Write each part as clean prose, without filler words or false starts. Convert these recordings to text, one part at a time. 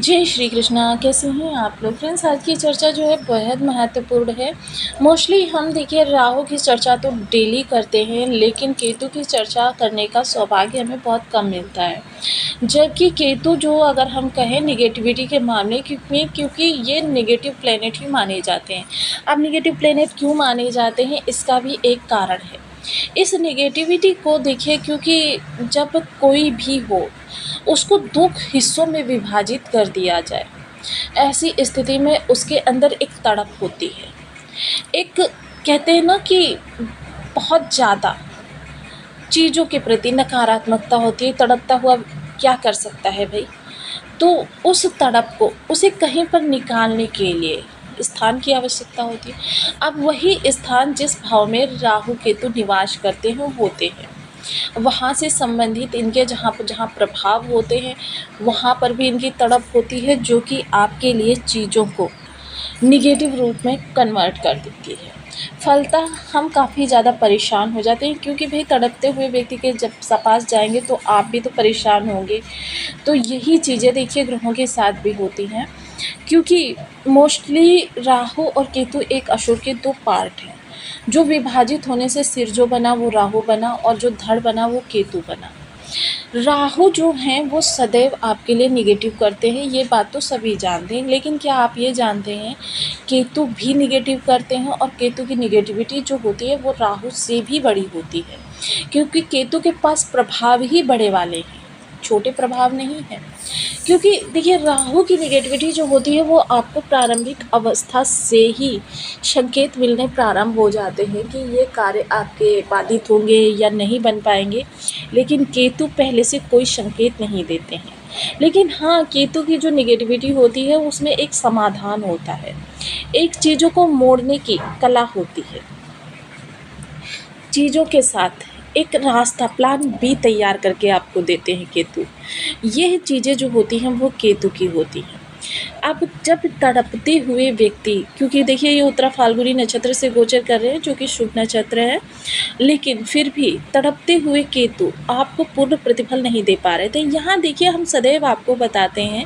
जय श्री कृष्णा। कैसे हैं आप लोग फ्रेंड्स? आज की चर्चा जो है बेहद महत्वपूर्ण है। मोस्टली हम देखिए राहु की चर्चा तो डेली करते हैं, लेकिन केतु की चर्चा करने का सौभाग्य हमें बहुत कम मिलता है। जबकि केतु जो अगर हम कहें निगेटिविटी के मामले क्योंकि ये नेगेटिव प्लेनेट ही माने जाते हैं। अब नेगेटिव प्लेनेट क्यों माने जाते हैं, इसका भी एक कारण है। इस नेगेटिविटी को देखिए, क्योंकि जब कोई भी हो उसको दो हिस्सों में विभाजित कर दिया जाए, ऐसी स्थिति में उसके अंदर एक तड़प होती है। एक कहते हैं ना कि बहुत ज़्यादा चीज़ों के प्रति नकारात्मकता होती है। तड़पता हुआ क्या कर सकता है भाई? तो उस तड़प को उसे कहीं पर निकालने के लिए स्थान की आवश्यकता होती है। अब वही स्थान जिस भाव में राहु केतु निवास करते हैं होते हैं, वहाँ से संबंधित इनके जहाँ प्रभाव होते हैं वहाँ पर भी इनकी तड़प होती है, जो कि आपके लिए चीज़ों को निगेटिव रूप में कन्वर्ट कर देती है। फलतः हम काफ़ी ज़्यादा परेशान हो जाते हैं, क्योंकि भाई तड़पते हुए व्यक्ति के जब पास जाएंगे तो आप भी तो परेशान होंगे। तो यही चीज़ें देखिए ग्रहों के साथ भी होती हैं, क्योंकि मोस्टली राहु और केतु एक असुर के दो पार्ट हैं। जो विभाजित होने से सिर जो बना वो राहु बना, और जो धड़ बना वो केतु बना। राहु जो हैं वो सदैव आपके लिए निगेटिव करते हैं, ये बात तो सभी जानते हैं। लेकिन क्या आप ये जानते हैं केतु भी निगेटिव करते हैं, और केतु की निगेटिविटी जो होती है वो राहु से भी बड़ी होती है, क्योंकि केतु के पास प्रभाव ही बड़े वाले हैं, छोटे प्रभाव नहीं है। क्योंकि देखिए राहु की निगेटिविटी जो होती है वो आपको प्रारंभिक अवस्था से ही संकेत मिलने प्रारंभ हो जाते हैं कि ये कार्य आपके बाधित होंगे या नहीं बन पाएंगे। लेकिन केतु पहले से कोई संकेत नहीं देते हैं। लेकिन हाँ, केतु की जो निगेटिविटी होती है उसमें एक समाधान होता है, एक चीज़ों को मोड़ने की कला होती है। चीज़ों के साथ एक रास्ता प्लान बी तैयार करके आपको देते हैं केतु। यह चीज़ें जो होती हैं वो केतु की होती हैं। अब जब तड़पते हुए व्यक्ति, क्योंकि देखिए ये उत्तरा फाल्गुनी नक्षत्र से गोचर कर रहे हैं जो कि शुभ नक्षत्र है, लेकिन फिर भी तड़पते हुए केतु आपको पूर्ण प्रतिफल नहीं दे पा रहे थे। यहाँ देखिए हम सदैव आपको बताते हैं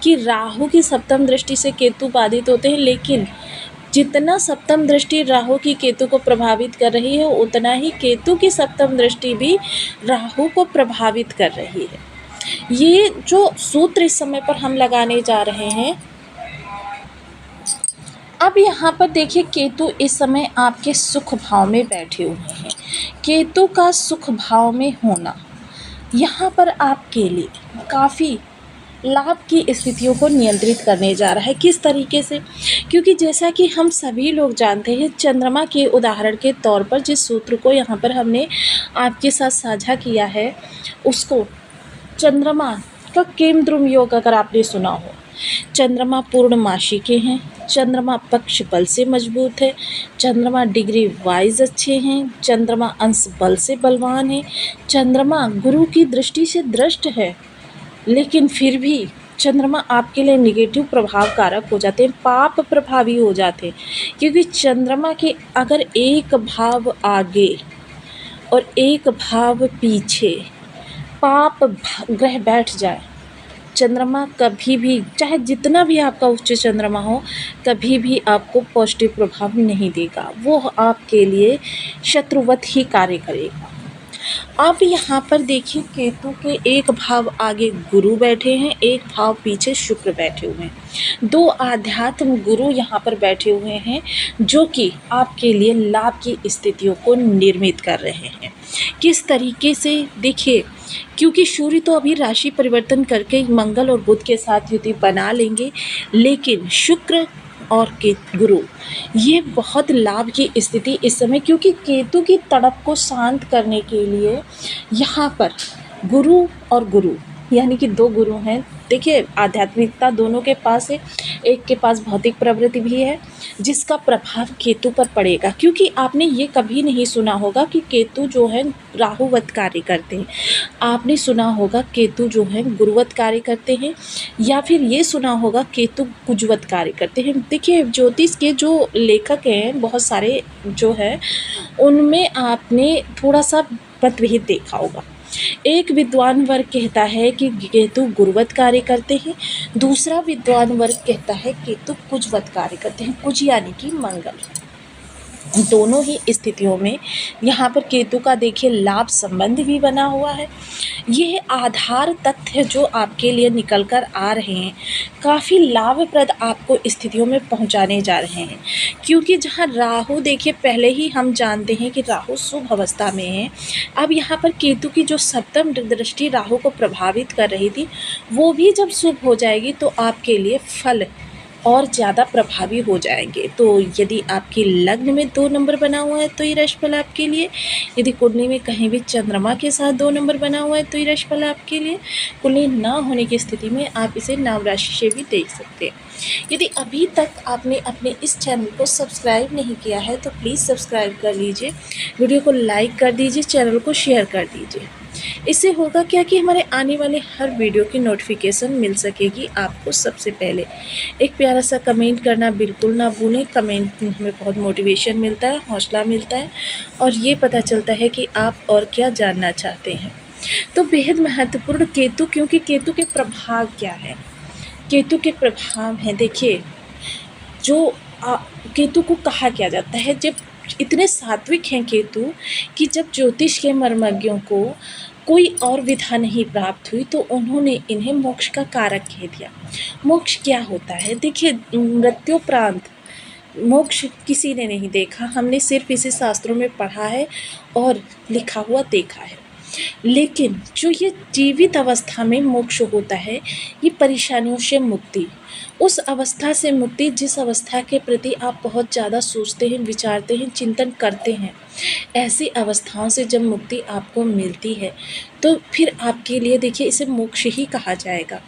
कि राहु की सप्तम दृष्टि से केतु बाधित होते हैं, लेकिन जितना सप्तम दृष्टि राहु की केतु को प्रभावित कर रही है, उतना ही केतु की सप्तम दृष्टि भी राहु को प्रभावित कर रही है। ये जो सूत्र इस समय पर हम लगाने जा रहे हैं, अब यहाँ पर देखिए केतु इस समय आपके सुख भाव में बैठे हुए हैं। केतु का सुख भाव में होना यहाँ पर आपके लिए काफ़ी लाभ की स्थितियों को नियंत्रित करने जा रहा है। किस तरीके से? क्योंकि जैसा कि हम सभी लोग जानते हैं, चंद्रमा के उदाहरण के तौर पर जिस सूत्र को यहाँ पर हमने आपके साथ साझा किया है, उसको चंद्रमा का केमद्रुम योग अगर आपने सुना हो, चंद्रमा पूर्णमासी के हैं, चंद्रमा पक्ष बल से मजबूत है, चंद्रमा डिग्री वाइज अच्छे हैं, चंद्रमा अंश बल से बलवान है, चंद्रमा गुरु की दृष्टि से दृष्ट है, लेकिन फिर भी चंद्रमा आपके लिए निगेटिव प्रभाव कारक हो जाते हैं, पाप प्रभावी हो जाते हैं। क्योंकि चंद्रमा के अगर एक भाव आगे और एक भाव पीछे पाप ग्रह बैठ जाए, चंद्रमा कभी भी, चाहे जितना भी आपका उच्च चंद्रमा हो, कभी भी आपको पॉजिटिव प्रभाव नहीं देगा। वो आपके लिए शत्रुवत ही कार्य करेगा। अब यहाँ पर देखिए केतु के एक भाव आगे गुरु बैठे हैं, एक भाव पीछे शुक्र बैठे हुए हैं। दो आध्यात्म गुरु यहाँ पर बैठे हुए हैं, जो कि आपके लिए लाभ की स्थितियों को निर्मित कर रहे हैं। किस तरीके से? देखिए, क्योंकि सूर्य तो अभी राशि परिवर्तन करके मंगल और बुध के साथ युति बना लेंगे, लेकिन शुक्र और गुरु ये बहुत लाभ की स्थिति इस समय, क्योंकि केतु की तड़प को शांत करने के लिए यहाँ पर गुरु और गुरु यानी कि दो गुरु हैं। देखिए आध्यात्मिकता दोनों के पास है, एक के पास भौतिक प्रवृत्ति भी है, जिसका प्रभाव केतु पर पड़ेगा। क्योंकि आपने ये कभी नहीं सुना होगा कि केतु जो है राहुवत कार्य करते हैं, आपने सुना होगा केतु जो है गुरुवत कार्य करते हैं, या फिर ये सुना होगा केतु कुजवत कार्य करते हैं। देखिए ज्योतिष के जो लेखक हैं बहुत सारे जो है, उनमें आपने थोड़ा सा मतभेद देखा होगा। एक विद्वान वर्ग कहता है कि केतु गुरुवत कार्य करते हैं, दूसरा विद्वान वर्ग कहता है केतु कुजवत कार्य करते हैं। कुज यानी कि मंगल। दोनों ही स्थितियों में यहाँ पर केतु का देखिए लाभ संबंध भी बना हुआ है। यह आधार तथ्य जो आपके लिए निकल कर आ रहे हैं काफ़ी लाभप्रद आपको स्थितियों में पहुँचाने जा रहे हैं, क्योंकि जहाँ राहु देखिए पहले ही हम जानते हैं कि राहु शुभ अवस्था में है। अब यहाँ पर केतु की जो सप्तम दृष्टि राहु को प्रभावित कर रही थी वो भी जब शुभ हो जाएगी तो आपके लिए फल और ज़्यादा प्रभावी हो जाएंगे। तो यदि आपके लग्न में 2 नंबर बना हुआ है तो ये राशिफल आपके लिए, यदि कुंडली में कहीं भी चंद्रमा के साथ 2 नंबर बना हुआ है तो ये राशिफल आपके लिए, कुंडली ना होने की स्थिति में आप इसे नाम राशि से भी देख सकते हैं। यदि अभी तक आपने अपने इस चैनल को सब्सक्राइब नहीं किया है तो प्लीज़ सब्सक्राइब कर लीजिए, वीडियो को लाइक कर दीजिए, चैनल को शेयर कर दीजिए। इससे होगा क्या कि हमारे आने वाले हर वीडियो की नोटिफिकेशन मिल सकेगी आपको सबसे पहले। एक प्यारा सा कमेंट करना बिल्कुल ना भूलें, कमेंट में हमें बहुत मोटिवेशन मिलता है, हौसला मिलता है और ये पता चलता है कि आप और क्या जानना चाहते हैं। तो बेहद महत्वपूर्ण केतु, क्योंकि केतु के प्रभाव क्या है, केतु के प्रभाव हैं देखिए जो केतु को कहा क्या जाता है, जब इतने सात्विक हैं केतु कि जब ज्योतिष के मर्मज्ञों को कोई और विधा नहीं प्राप्त हुई तो उन्होंने इन्हें मोक्ष का कारक कह दिया। मोक्ष क्या होता है देखिए, मृत्युपरांत मोक्ष किसी ने नहीं देखा, हमने सिर्फ इसे शास्त्रों में पढ़ा है और लिखा हुआ देखा है। लेकिन जो ये जीवित अवस्था में मोक्ष होता है, ये परेशानियों से मुक्ति, उस अवस्था से मुक्ति जिस अवस्था के प्रति आप बहुत ज़्यादा सोचते हैं, विचारते हैं, चिंतन करते हैं, ऐसी अवस्थाओं से जब मुक्ति आपको मिलती है तो फिर आपके लिए देखिए इसे मोक्ष ही कहा जाएगा।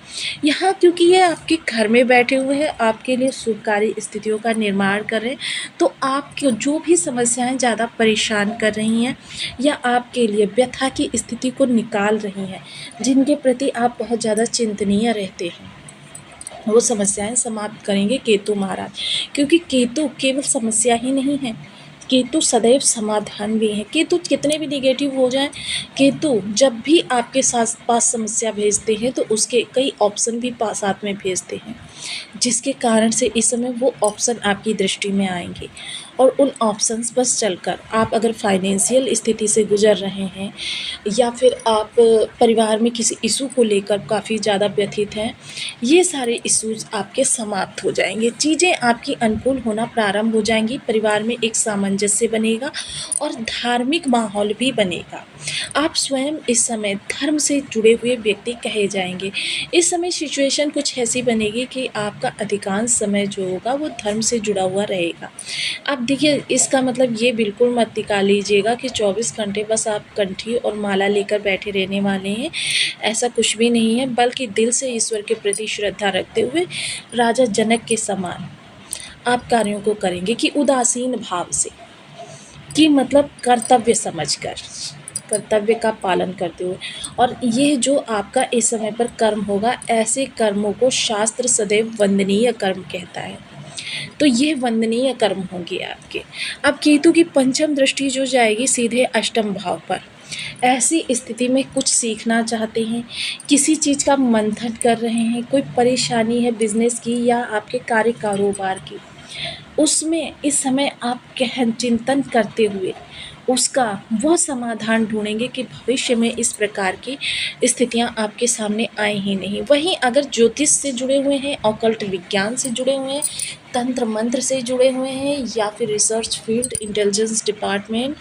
यहाँ क्योंकि ये आपके घर में बैठे हुए हैं, आपके लिए शुभकारी स्थितियों का निर्माण कर रहे हैं, तो आपकी जो भी समस्याएं ज़्यादा परेशान कर रही हैं या आपके लिए व्यथा की स्थिति को निकाल रही हैं, जिनके प्रति आप बहुत ज़्यादा चिंतनीय रहते हैं, वो समस्याएं समाप्त करेंगे केतु महाराज। क्योंकि केतु केवल समस्या ही नहीं है, केतु सदैव समाधान भी है। केतु कितने भी निगेटिव हो जाएं, केतु जब भी आपके पास समस्या भेजते हैं तो उसके कई ऑप्शन भी साथ में भेजते हैं, जिसके कारण से इस समय वो ऑप्शन आपकी दृष्टि में आएंगे और उन ऑप्शंस पर चलकर आप अगर फाइनेंशियल स्थिति से गुजर रहे हैं या फिर आप परिवार में किसी इशू को लेकर काफ़ी ज़्यादा व्यथित हैं, ये सारे इश्यूज आपके समाप्त हो जाएंगे, चीज़ें आपकी अनुकूल होना प्रारंभ हो जाएंगी, परिवार में एक सामंजस्य बनेगा और धार्मिक माहौल भी बनेगा। आप स्वयं इस समय धर्म से जुड़े हुए व्यक्ति कहे जाएंगे। इस समय सिचुएशन कुछ ऐसी बनेगी कि आपका अधिकांश समय जो होगा वो धर्म से जुड़ा हुआ रहेगा। अब देखिए इसका मतलब ये बिल्कुल मत निकाल लीजिएगा कि 24 घंटे बस आप कंठी और माला लेकर बैठे रहने वाले हैं, ऐसा कुछ भी नहीं है, बल्कि दिल से ईश्वर के प्रति श्रद्धा रखते हुए राजा जनक के समान आप कार्यों को करेंगे कि उदासीन भाव से, कि मतलब कर्तव्य समझकर, कर्तव्य का पालन करते हुए। और ये जो आपका इस समय पर कर्म होगा, ऐसे कर्मों को शास्त्र सदैव वंदनीय कर्म कहता है, तो ये वंदनीय कर्म होंगे आपके। अब केतु की पंचम दृष्टि जो जाएगी सीधे अष्टम भाव पर, ऐसी स्थिति में कुछ सीखना चाहते हैं, किसी चीज़ का मंथन कर रहे हैं, कोई परेशानी है बिजनेस की या आपके कार्य कारोबार की, उसमें इस समय आप गहन चिंतन करते हुए उसका वह समाधान ढूंढेंगे कि भविष्य में इस प्रकार की स्थितियां आपके सामने आए ही नहीं। वहीं अगर ज्योतिष से जुड़े हुए हैं, ऑकल्ट विज्ञान से जुड़े हुए हैं, तंत्र मंत्र से जुड़े हुए हैं या फिर रिसर्च फील्ड, इंटेलिजेंस डिपार्टमेंट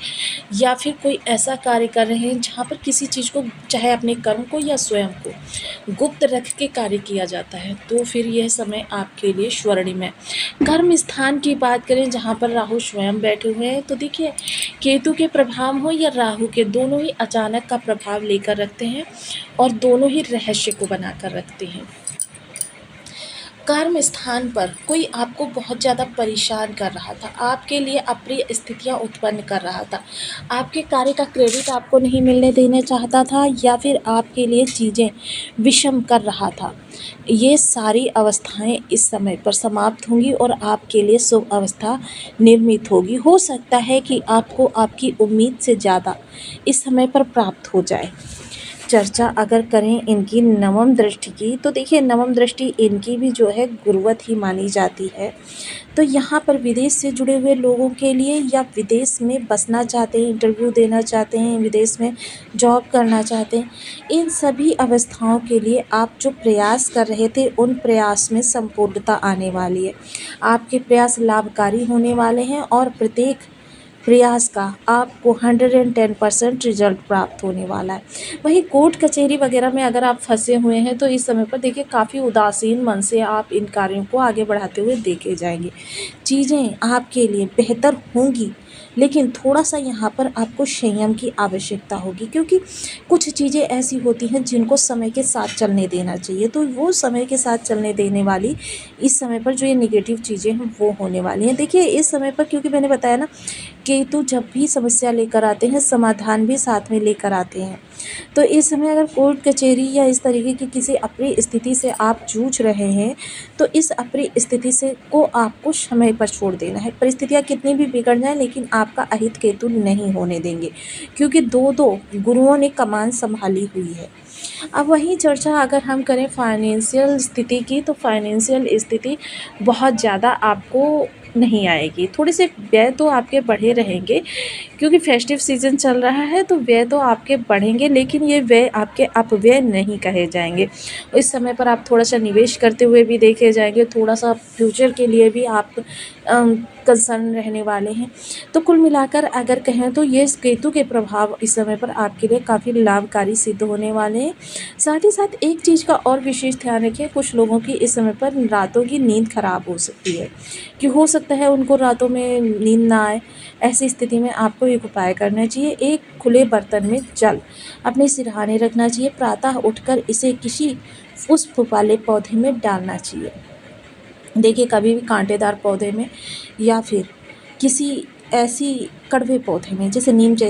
या फिर कोई ऐसा कार्य कर रहे हैं जहाँ पर किसी चीज़ को, चाहे अपने कर्म को या स्वयं को गुप्त रख के कार्य किया जाता है, तो फिर यह समय आपके लिए स्वर्णिम है। कर्म स्थान की बात करें जहाँ पर राहु स्वयं बैठे हुए हैं, तो देखिए केतु के प्रभाव हो या राहु के, दोनों ही अचानक का प्रभाव लेकर रखते हैं और दोनों ही रहस्य को बनाकर रखते हैं। कर्म स्थान पर कोई आपको बहुत ज़्यादा परेशान कर रहा था, आपके लिए अप्रिय स्थितियां उत्पन्न कर रहा था, आपके कार्य का क्रेडिट आपको नहीं मिलने देना चाहता था या फिर आपके लिए चीज़ें विषम कर रहा था, ये सारी अवस्थाएं इस समय पर समाप्त होंगी और आपके लिए शुभ अवस्था निर्मित होगी। हो सकता है कि आपको आपकी उम्मीद से ज़्यादा इस समय पर प्राप्त हो जाए। चर्चा अगर करें इनकी नवम दृष्टि की, तो देखिए नवम दृष्टि इनकी भी जो है गुरुवत ही मानी जाती है। तो यहाँ पर विदेश से जुड़े हुए लोगों के लिए या विदेश में बसना चाहते हैं, इंटरव्यू देना चाहते हैं, विदेश में जॉब करना चाहते हैं, इन सभी अवस्थाओं के लिए आप जो प्रयास कर रहे थे उन प्रयास में संपूर्णता आने वाली है। आपके प्रयास लाभकारी होने वाले हैं और प्रत्येक प्रयास का आपको 110% रिजल्ट प्राप्त होने वाला है। वहीं कोर्ट कचहरी वगैरह में अगर आप फंसे हुए हैं तो इस समय पर देखिए काफ़ी उदासीन मन से आप इन कार्यों को आगे बढ़ाते हुए देखे जाएंगे। चीज़ें आपके लिए बेहतर होंगी, लेकिन थोड़ा-सा यहाँ पर आपको संयम की आवश्यकता होगी, क्योंकि कुछ चीज़ें ऐसी होती हैं जिनको समय के साथ चलने देना चाहिए। तो वो समय के साथ चलने देने वाली इस समय पर जो ये नेगेटिव चीज़ें हैं वो होने वाली हैं। देखिए इस समय पर, क्योंकि मैंने बताया ना, केतु जब भी समस्या लेकर आते हैं समाधान भी साथ में लेकर आते हैं। तो इस समय अगर कोर्ट कचहरी या इस तरीके की किसी अप्रिय स्थिति से आप जूझ रहे हैं, तो इस अप्रिय स्थिति से को आपको समय पर छोड़ देना है। परिस्थितियाँ कितनी भी बिगड़ जाएँ, लेकिन आपका अहित केतु नहीं होने देंगे, क्योंकि दो गुरुओं ने कमान संभाली हुई है। अब वहीं चर्चा अगर हम करें फाइनेंशियल स्थिति की, तो फाइनेंशियल स्थिति बहुत ज़्यादा आपको नहीं आएगी। थोड़े से व्यय तो आपके बढ़े रहेंगे, क्योंकि फेस्टिव सीज़न चल रहा है, तो व्यय तो आपके बढ़ेंगे, लेकिन ये व्यय आपके अपव्यय नहीं कहे जाएंगे। इस समय पर आप थोड़ा-सा निवेश करते हुए भी देखे जाएंगे, थोड़ा-सा फ्यूचर के लिए भी आप कंसर्न रहने वाले हैं। तो कुल मिलाकर अगर कहें तो ये केतु के प्रभाव इस समय पर आपके लिए काफ़ी लाभकारी सिद्ध होने वाले हैं। साथ ही साथ एक चीज़ का और विशेष ध्यान रखिए, कुछ लोगों की इस समय पर रातों की नींद खराब हो सकती है, कि हो सकता है उनको रातों में नींद ना आए। ऐसी स्थिति में आपको एक उपाय करना चाहिए, एक खुले बर्तन में जल अपने सिरहाने रखना चाहिए, प्रातः उठकर इसे किसी पुष्प वाले पौधे में डालना चाहिए। देखिए कभी भी कांटेदार पौधे में या फिर किसी ऐसी कड़वे पौधे में, जैसे नीम जैसे